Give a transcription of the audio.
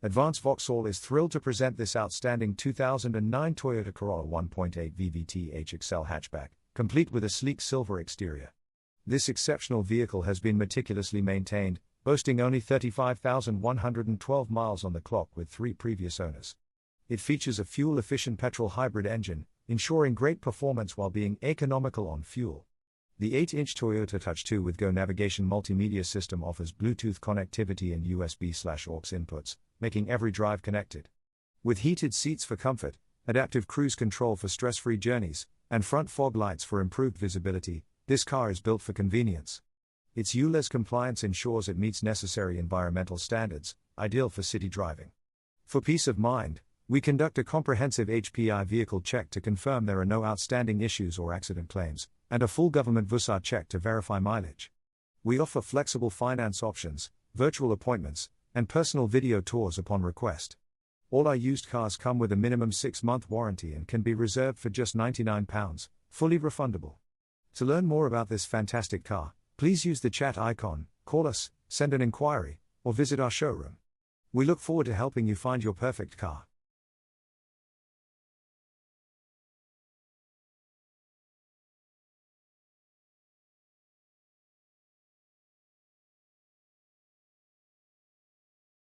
Advanced Vauxhall is thrilled to present this outstanding 2009 Toyota Corolla 1.8 VVT-h Excel Hatchback, complete with a sleek silver exterior. This exceptional vehicle has been meticulously maintained, boasting only 35,112 miles on the clock with 3 previous owners. It features a fuel-efficient petrol hybrid engine, ensuring great performance while being economical on fuel. The 8-inch Toyota Touch 2 with Go navigation multimedia system offers Bluetooth connectivity and USB/aux inputs, making every drive connected. With heated seats for comfort, adaptive cruise control for stress-free journeys, and front fog lights for improved visibility, this car is built for convenience. Its ULEZ compliance ensures it meets necessary environmental standards, ideal for city driving. For peace of mind, we conduct a comprehensive HPI vehicle check to confirm there are no outstanding issues or accident claims, and a full government VUSA check to verify mileage. We offer flexible finance options, virtual appointments, and personal video tours upon request. All our used cars come with a minimum 6-month warranty and can be reserved for just £99, fully refundable. To learn more about this fantastic car, please use the chat icon, call us, send an inquiry, or visit our showroom. We look forward to helping you find your perfect car.